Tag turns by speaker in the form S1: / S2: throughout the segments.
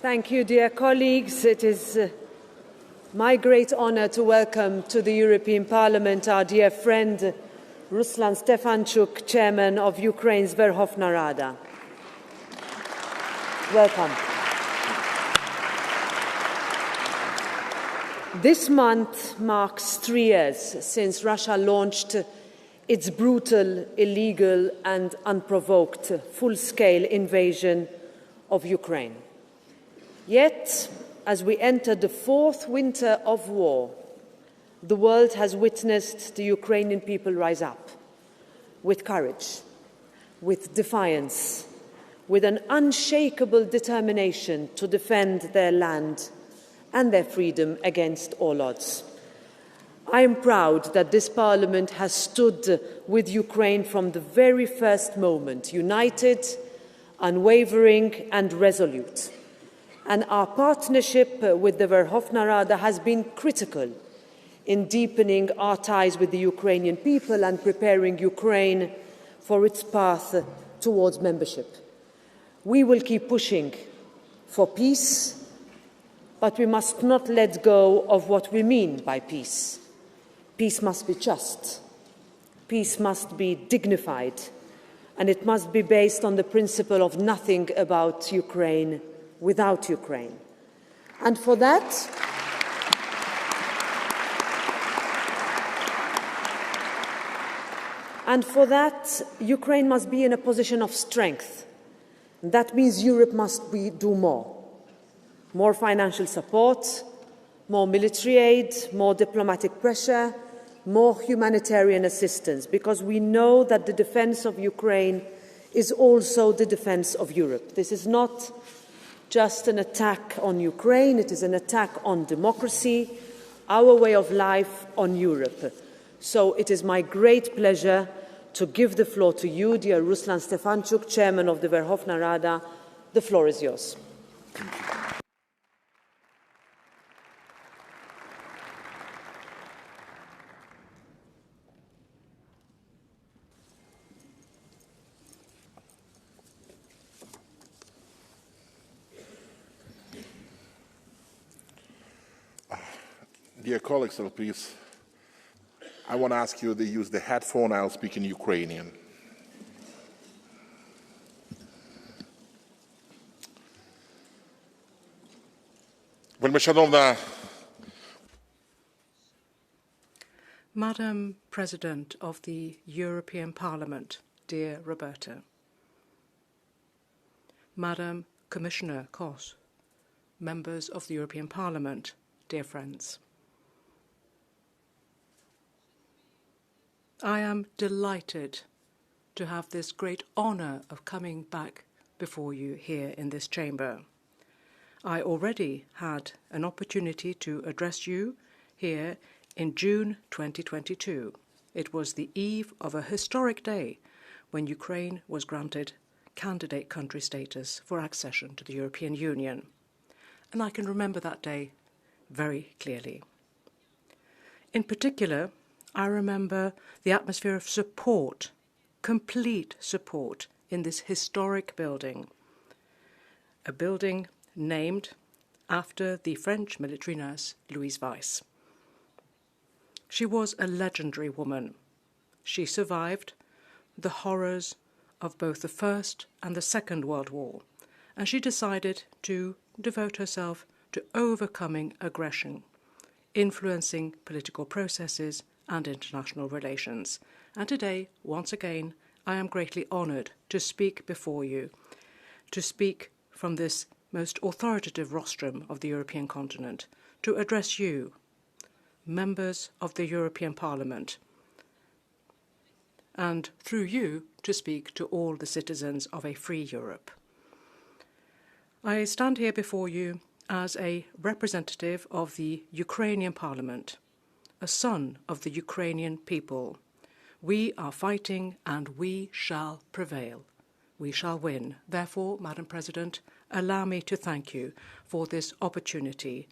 S1: Thank you, dear colleagues. It is my great honour to welcome to the European Parliament our dear friend Ruslan Stefanchuk, Chairman of Ukraine's Verkhovna Rada. Welcome. This month marks 3 years since Russia launched its brutal, illegal and unprovoked full-scale invasion of Ukraine. Yet, as we enter the 4th winter of war, the world has witnessed the Ukrainian people rise up with courage, with defiance, with an unshakable determination to defend their land and their freedom against all odds. I am proud that this Parliament has stood with Ukraine from the very first moment, united, unwavering and resolute. And our partnership with the Verkhovna Rada has been critical in deepening our ties with the Ukrainian people and preparing Ukraine for its path towards membership. We will keep pushing for peace, but we must not let go of what we mean by peace. Peace must be just, peace must be dignified, and it must be based on the principle of nothing about Ukraine without Ukraine. And for that, Ukraine must be in a position of strength. That means Europe must do more financial support, more military aid, more diplomatic pressure, more humanitarian assistance, because we know that the defense of Ukraine is also the defense of Europe. This is not just an attack on Ukraine, it is an attack on democracy, our way of life, on Europe. So it is my great pleasure to give the floor to you, dear Ruslan Stefanchuk, Chairman of the Verkhovna Rada. The floor is yours.
S2: Dear colleagues, please, I want to ask you to use the headphone. I'll speak in Ukrainian.
S3: Madam President of the European Parliament, dear Roberta. Madam Commissioner Kos, members of the European Parliament, dear friends. I am delighted to have this great honour of coming back before you here in this chamber. I already had an opportunity to address you here in June 2022. It was the eve of a historic day when Ukraine was granted candidate country status for accession to the European Union. And I can remember that day very clearly. In particular, I remember the atmosphere of support, complete support, in this historic building, a building named after the French military nurse Louise Weiss. She was a legendary woman. She survived the horrors of both the First and the Second World War, and she decided to devote herself to overcoming aggression, influencing political processes and international relations. And today, once again, I am greatly honoured to speak before you, to speak from this most authoritative rostrum of the European continent, to address you, members of the European Parliament, and through you to speak to all the citizens of a free Europe. I stand here before you as a representative of the Ukrainian Parliament, a son of the Ukrainian people. We are fighting and we shall prevail. We shall win. Therefore, Madam President, allow me to thank you for this opportunity.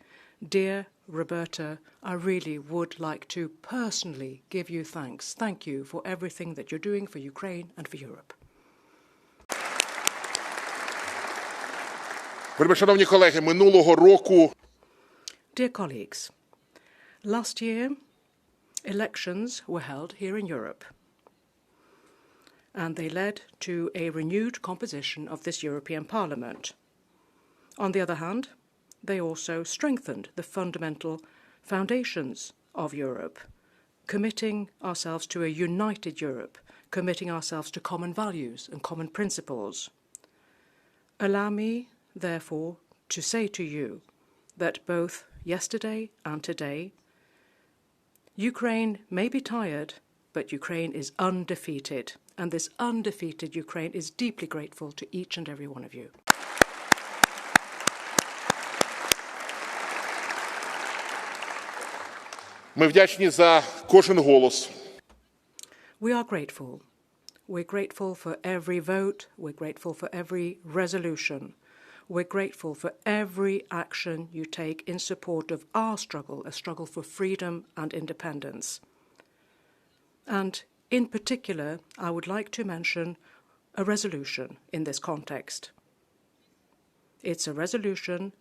S3: Dear Roberta, I really would like to personally give you thanks. Thank you for everything that you're doing for Ukraine and for Europe.
S2: Вельмишановні колеги, минулого року
S3: Dear colleagues, last year elections were held here in Europe, and they led to a renewed composition of this European Parliament. On the other hand, they also strengthened the fundamental foundations of Europe, committing ourselves to a united Europe, committing ourselves to common values and common principles. Allow me, therefore, to say to you that both yesterday and today, Ukraine may be tired, but Ukraine is undefeated, and this undefeated Ukraine is deeply grateful to each and every one of you.
S2: ми вдячні за кожен голос.
S3: We are grateful. We're grateful for every vote. We're grateful for every resolution. We're grateful for every action you take in support of our struggle, a struggle for freedom and independence. And in particular, I would like to mention a resolution in this context. It's a resolution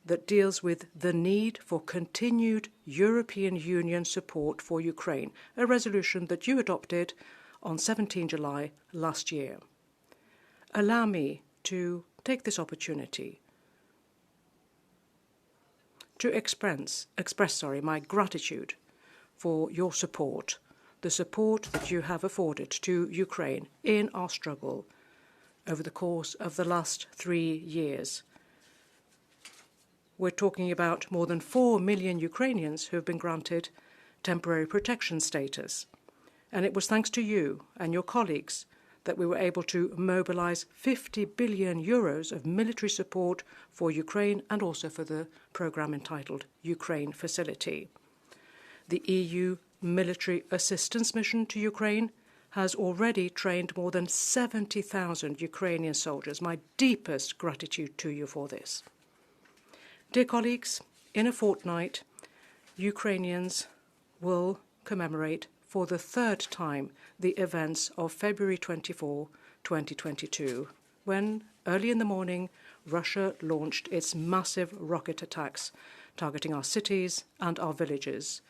S3: that deals with the need for continued European Union support for Ukraine, a resolution that you adopted on 17 July last year. Allow me to take this opportunity to express my gratitude for your support, the support that you have afforded to Ukraine in our struggle over the course of the last 3 years. We're talking about more than 4 million Ukrainians who have been granted temporary protection status. And it was thanks to you and your colleagues that we were able to mobilize 50 billion euros of military support for Ukraine and also for the programme entitled Ukraine Facility. The EU military assistance mission to Ukraine has already trained more than 70,000 Ukrainian soldiers. My deepest gratitude to you for this. Dear colleagues, in a fortnight, Ukrainians will commemorate for the third time the events of February 24, 2022, when, early in the morning, Russia launched its massive rocket attacks targeting our cities and our villages,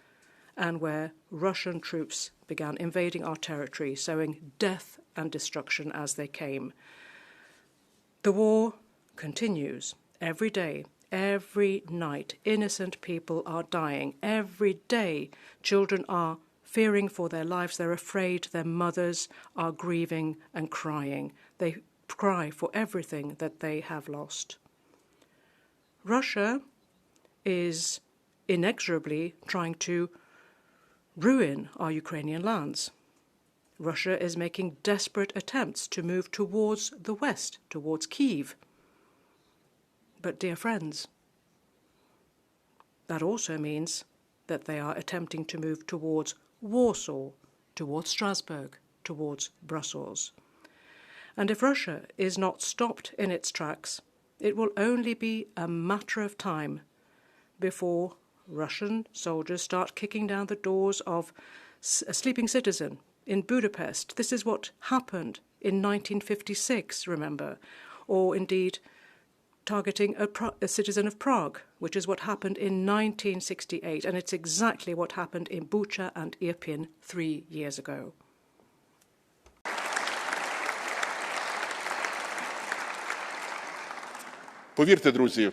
S3: and where Russian troops began invading our territory, sowing death and destruction as they came. The war continues every day. Every night, innocent people are dying. Every day, children are fearing for their lives. They're afraid. Their mothers are grieving and crying. They cry for everything that they have lost. Russia is inexorably trying to ruin our Ukrainian lands. Russia is making desperate attempts to move towards the west, towards Kyiv. But, dear friends, that also means that they are attempting to move towards Warsaw, towards Strasbourg, towards Brussels. And if Russia is not stopped in its tracks, it will only be a matter of time before Russian soldiers start kicking down the doors of a sleeping citizen in Budapest. This is what happened in 1956, remember, or indeed targeting a citizen of Prague, which is what happened in 1968, and it's exactly what happened in Bucha and Irpin 3 years ago.
S2: Повірте, друзі,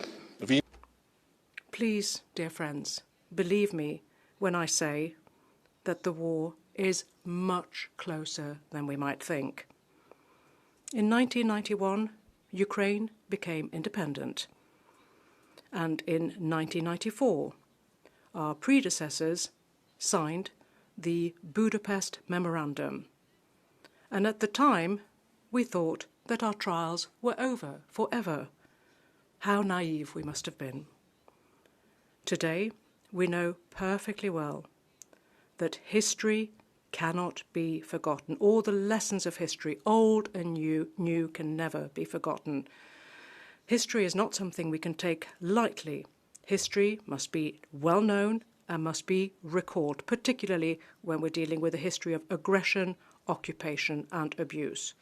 S3: Please, dear friends, believe me when I say that the war is much closer than we might think. In 1991, Ukraine became independent. And in 1994, our predecessors signed the Budapest Memorandum. And at the time, we thought that our trials were over forever. How naive we must have been. Today, we know perfectly well that history cannot be forgotten. All the lessons of history, old and new, can never be forgotten. History is not something we can take lightly. History must be well known and must be recalled, particularly when we're dealing with a history of aggression, occupation and abuse.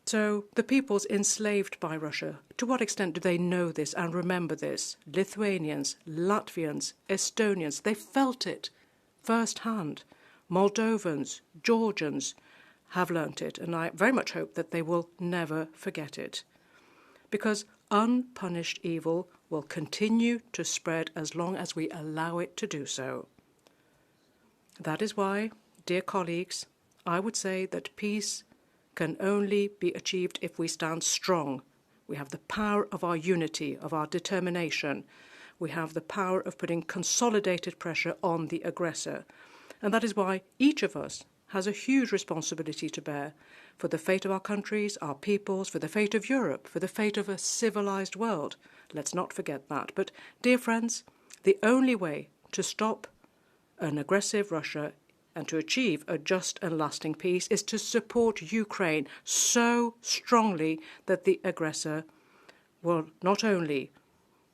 S3: So the peoples enslaved by Russia, to what extent do they know this and remember this? Lithuanians, Latvians, Estonians, they felt it firsthand. Moldovans, Georgians have learnt it, and I very much hope that they will never forget it. Because unpunished evil will continue to spread as long as we allow it to do so. That is why, dear colleagues, I would say that peace can only be achieved if we stand strong. We have the power of our unity, of our determination. We have the power of putting consolidated pressure on the aggressor. And that is why each of us has a huge responsibility to bear for the fate of our countries, our peoples, for the fate of Europe, for the fate of a civilized world. Let's not forget that. But, dear friends, the only way to stop an aggressive Russia and to achieve a just and lasting peace is to support Ukraine so strongly that the aggressor will not only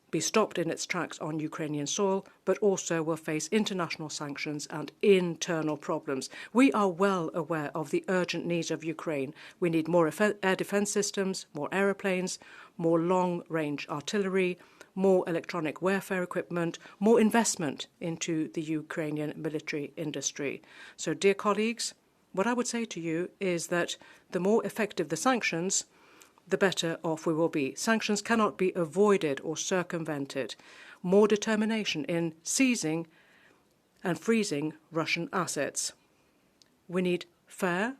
S3: be stopped in its tracks on Ukrainian soil, but also will face international sanctions and internal problems. We are well aware of the urgent needs of Ukraine. We need more air defence systems, more aeroplanes, more long-range artillery, more electronic warfare equipment, more investment into the Ukrainian military industry. So, dear colleagues, what I would say to you is that the more effective the sanctions, the better off we will be. Sanctions cannot be avoided or circumvented. More determination in seizing and freezing Russian assets. We need fair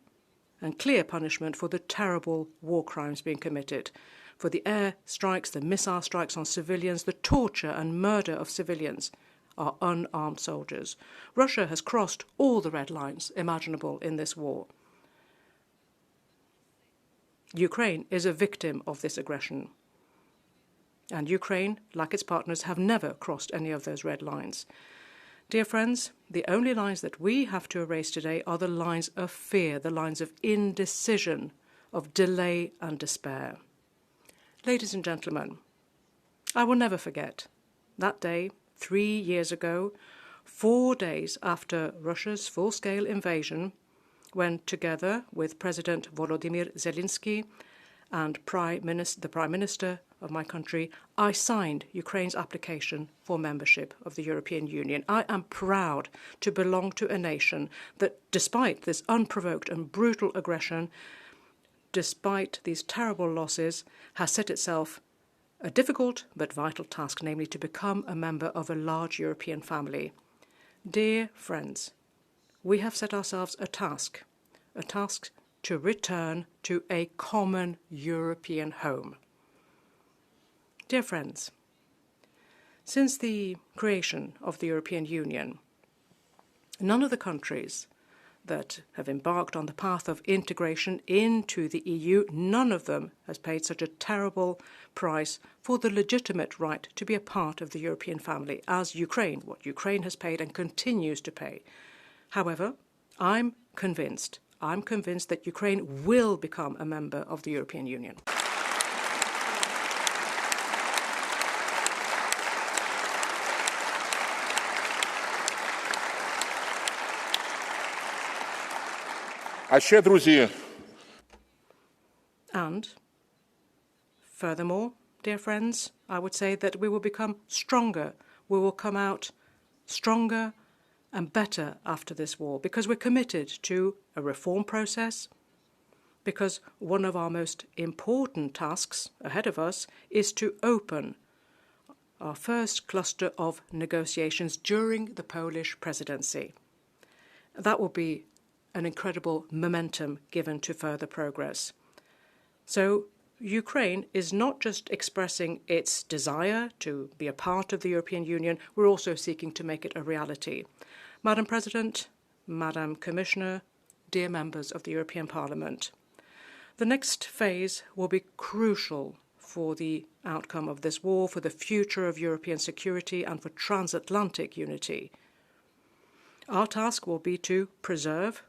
S3: and clear punishment for the terrible war crimes being committed, for the air strikes, the missile strikes on civilians, the torture and murder of civilians, our unarmed soldiers. Russia has crossed all the red lines imaginable in this war. Ukraine is a victim of this aggression. And Ukraine, like its partners, have never crossed any of those red lines. Dear friends, the only lines that we have to erase today are the lines of fear, the lines of indecision, of delay and despair. Ladies and gentlemen, I will never forget that day, 3 years ago, 4 days after Russia's full-scale invasion, when together with President Volodymyr Zelensky and the Prime Minister of my country, I signed Ukraine's application for membership of the European Union. I am proud to belong to a nation that, despite this unprovoked and brutal aggression, despite these terrible losses, has set itself a difficult but vital task, namely to become a member of a large European family. Dear friends, we have set ourselves a task to return to a common European home. Dear friends, since the creation of the European Union, none of the countries that have embarked on the path of integration into the EU, none of them has paid such a terrible price for the legitimate right to be a part of the European family as Ukraine, what Ukraine has paid and continues to pay. However, I'm convinced that Ukraine will become a member of the European Union. And, furthermore, dear friends, I would say that we will become stronger. We will come out stronger and better after this war, because we're committed to a reform process, because one of our most important tasks ahead of us is to open our first cluster of negotiations during the Polish presidency. That will be an incredible momentum given to further progress. So Ukraine is not just expressing its desire to be a part of the European Union, we're also seeking to make it a reality. Madam President, Madam Commissioner, dear members of the European Parliament, the next phase will be crucial for the outcome of this war, for the future of European security and for transatlantic unity. Our task will be to preserve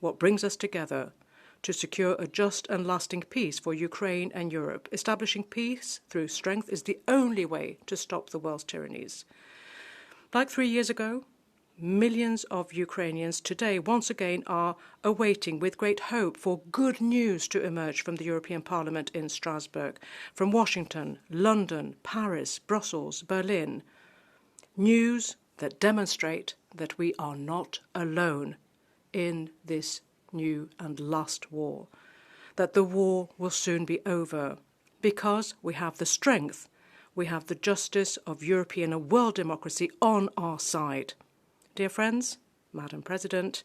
S3: what brings us together, to secure a just and lasting peace for Ukraine and Europe. Establishing peace through strength is the only way to stop the world's tyrannies. Like 3 years ago, millions of Ukrainians today once again are awaiting with great hope for good news to emerge from the European Parliament in Strasbourg, from Washington, London, Paris, Brussels, Berlin. News that demonstrate that we are not alone in this new and last war, that the war will soon be over, because we have the strength, we have the justice of European and world democracy on our side. Dear friends, Madam President,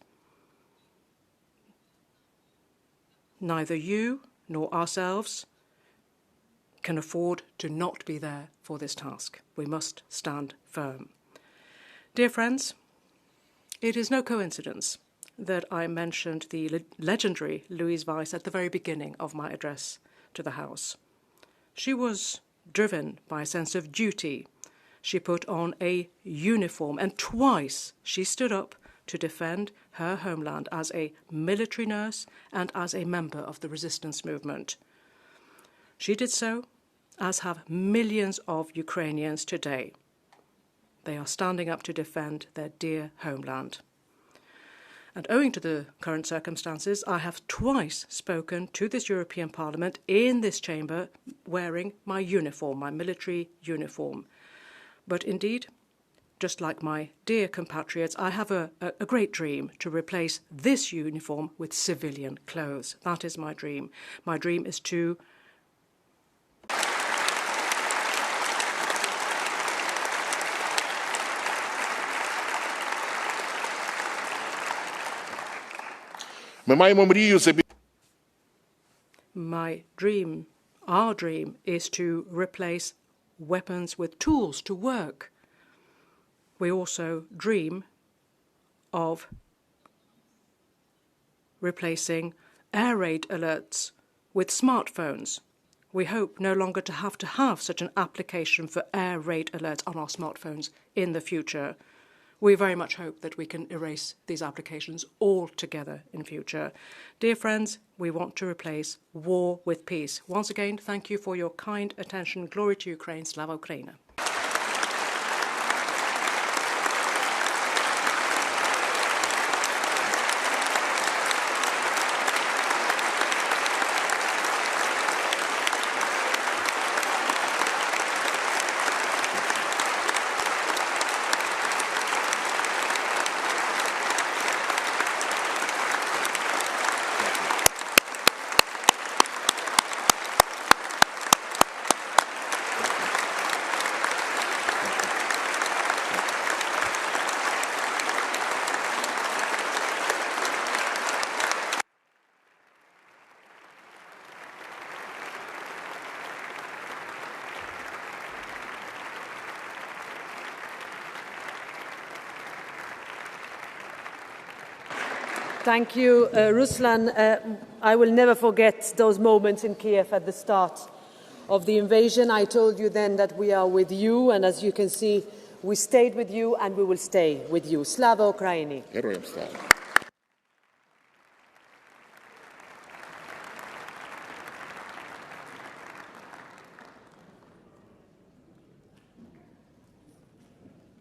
S3: neither you nor ourselves can afford to not be there for this task. We must stand firm. Dear friends, it is no coincidence that I mentioned the legendary Louise Weiss at the very beginning of my address to the House. She was driven by a sense of duty. She put on a uniform, and twice she stood up to defend her homeland as a military nurse and as a member of the resistance movement. She did so, as have millions of Ukrainians today. They are standing up to defend their dear homeland. And owing to the current circumstances, I have twice spoken to this European Parliament in this chamber wearing my uniform, my military uniform. But indeed, just like my dear compatriots, I have a great dream to replace this uniform with civilian clothes. That is my dream. My dream is to My dream, our dream, is to replace weapons with tools to work. We also dream of replacing air raid alerts with smartphones. We hope no longer to have such an application for air raid alerts on our smartphones in the future. We very much hope that we can erase these applications altogether in future. Dear friends, we want to replace war with peace. Once again, thank you for your kind attention. Glory to Ukraine. Slava Ukraina.
S1: Thank you, Ruslan. I will never forget those moments in Kiev at the start of the invasion. I told you then that we are with you, and as you can see, we stayed with you and we will stay with you. Slava Ukraini.
S2: Героям слава.